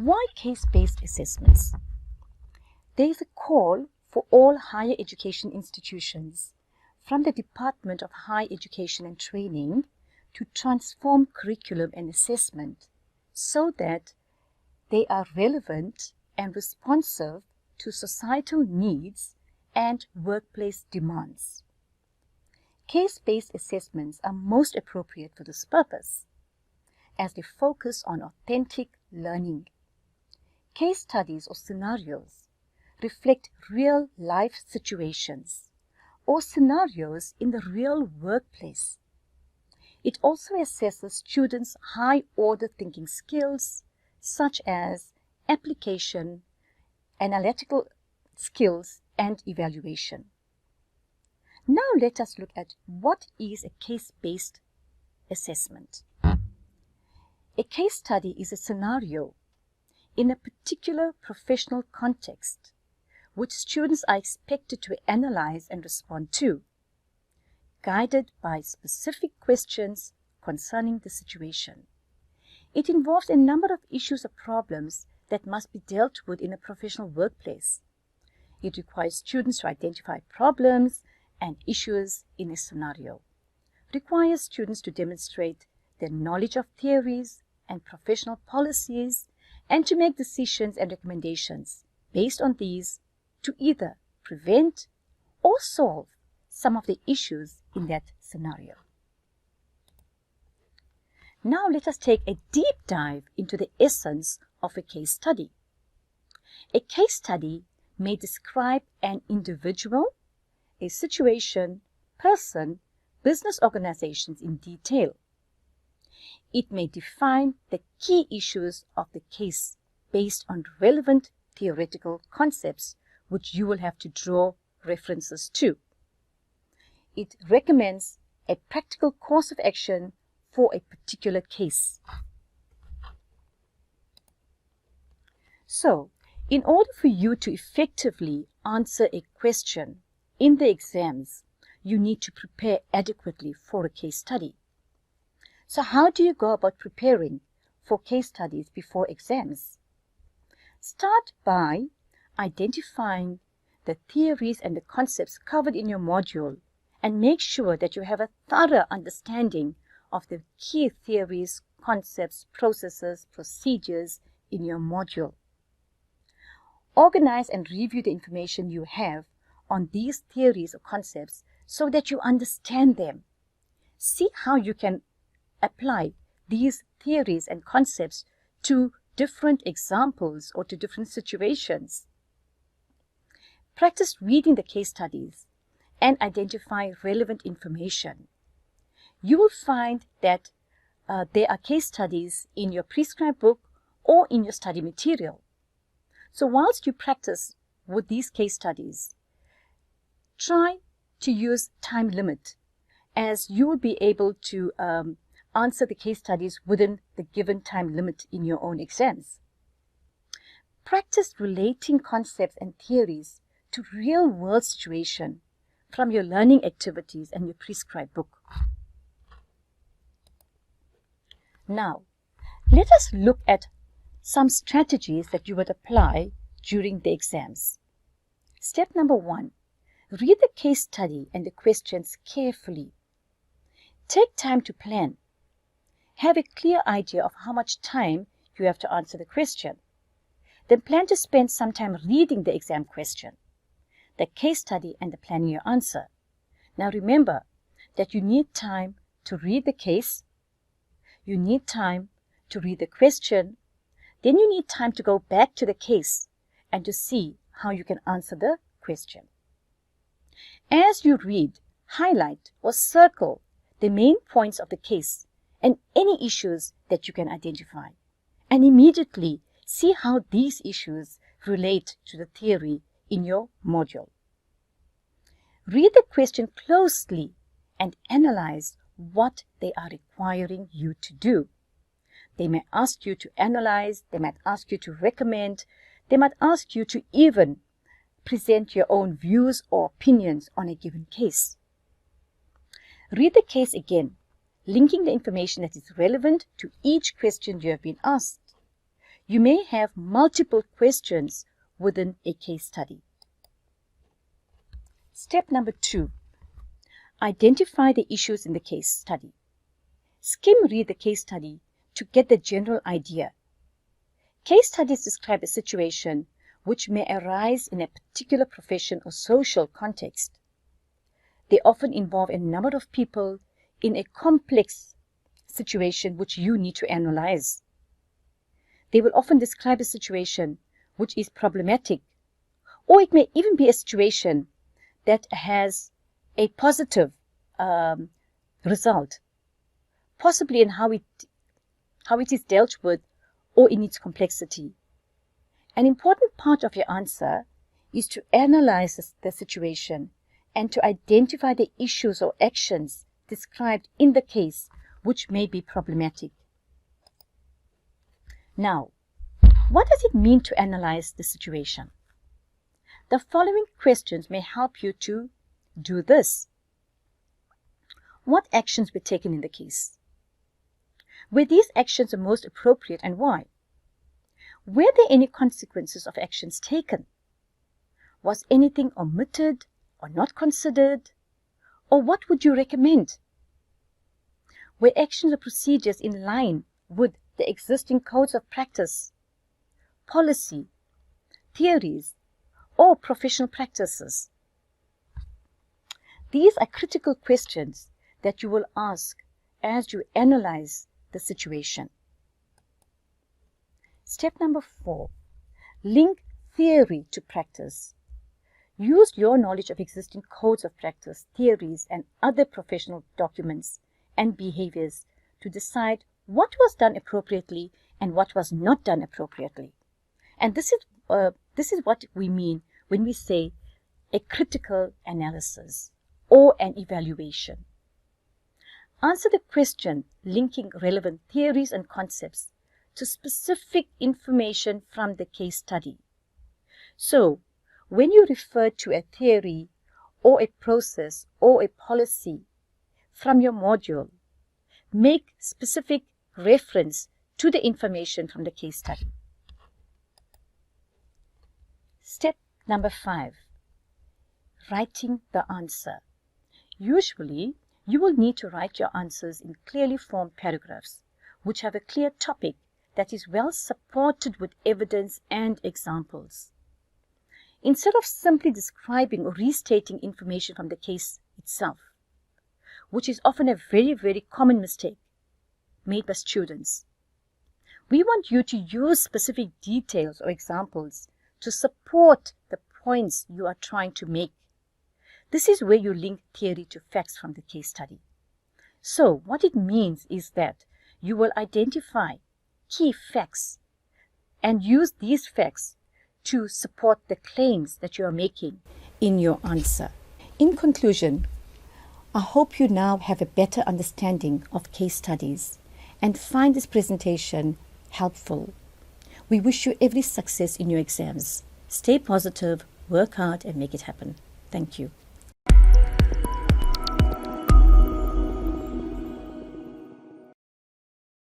Why case-based assessments? There is a call for all higher education institutions from the Department of Higher Education and Training to transform curriculum and assessment so that they are relevant and responsive to societal needs and workplace demands. Case-based assessments are most appropriate for this purpose, as they focus on authentic learning. Case studies or scenarios reflect real-life situations or scenarios in the real workplace. It also assesses students' high-order thinking skills, such as application, analytical skills, and evaluation. Now let us look at what is a case-based assessment. A case study is a scenario in a particular professional context which students are expected to analyze and respond to, guided by specific questions concerning the situation. It involves a number of issues or problems that must be dealt with in a professional workplace. It requires students to identify problems and issues in a scenario. It requires students to demonstrate their knowledge of theories and professional policies and to make decisions and recommendations based on these to either prevent or solve some of the issues in that scenario. Now let us take a deep dive into the essence of a case study. A case study may describe an individual, a situation, person, business organizations in detail. It may define the key issues of the case based on relevant theoretical concepts which you will have to draw references to. It recommends a practical course of action for a particular case. So, in order for you to effectively answer a question in the exams, you need to prepare adequately for a case study. So how do you go about preparing for case studies before exams? Start by identifying the theories and the concepts covered in your module and make sure that you have a thorough understanding of the key theories, concepts, processes, procedures in your module. Organize and review the information you have on these theories or concepts so that you understand them. See how you can apply these theories and concepts to different examples or to different situations. Practice reading the case studies and identify relevant information. You will find that there are case studies in your prescribed book or in your study material. So whilst you practice with these case studies, try to use time limit, as you will be able to answer the case studies within the given time limit in your own exams. Practice relating concepts and theories to real-world situations from your learning activities and your prescribed book. Now, let us look at some strategies that you would apply during the exams. Step number 1, read the case study and the questions carefully. Take time to plan. Have a clear idea of how much time you have to answer the question. Then plan to spend some time reading the exam question, the case study, and the planning your answer. Now remember that you need time to read the case, you need time to read the question, then you need time to go back to the case and to see how you can answer the question. As you read, highlight or circle the main points of the case and any issues that you can identify, and immediately see how these issues relate to the theory in your module. Read the question closely and analyze what they are requiring you to do. They may ask you to analyze, they might ask you to recommend, they might ask you to even present your own views or opinions on a given case. Read the case again, linking the information that is relevant to each question you have been asked. you may have multiple questions within a case study. Step number 2. Identify the issues in the case study. Skim read the case study to get the general idea. Case studies describe a situation which may arise in a particular profession or social context. They often involve a number of people in a complex situation which you need to analyze. They will often describe a situation which is problematic, or it may even be a situation that has a positive result, possibly in how it is dealt with or in its complexity. An important part of your answer is to analyze the situation and to identify the issues or actions described in the case which may be problematic. Now, what does it mean to analyze the situation? The following questions may help you to do this. What actions were taken in the case? Were these actions the most appropriate and why? Were there any consequences of actions taken? Was anything omitted or not considered? Or what would you recommend? Were actions or procedures in line with the existing codes of practice, policy, theories, or professional practices? These are critical questions that you will ask as you analyze the situation. Step number 4. Link theory to practice. Use your knowledge of existing codes of practice, theories, and other professional documents and behaviors to decide what was done appropriately and what was not done appropriately. And this is what we mean when we say a critical analysis or an evaluation. Answer the question linking relevant theories and concepts to specific information from the case study. So, when you refer to a theory or a process or a policy from your module, make specific reference to the information from the case study. Step number 5. Writing the answer. Usually, you will need to write your answers in clearly formed paragraphs, which have a clear topic that is well supported with evidence and examples. Instead of simply describing or restating information from the case itself, which is often a very, very common mistake made by students, we want you to use specific details or examples to support the points you are trying to make. This is where you link theory to facts from the case study. So, what it means is that you will identify key facts and use these facts to support the claims that you are making in your answer. In conclusion, I hope you now have a better understanding of case studies and find this presentation helpful. We wish you every success in your exams. Stay positive, work hard, and make it happen. Thank you.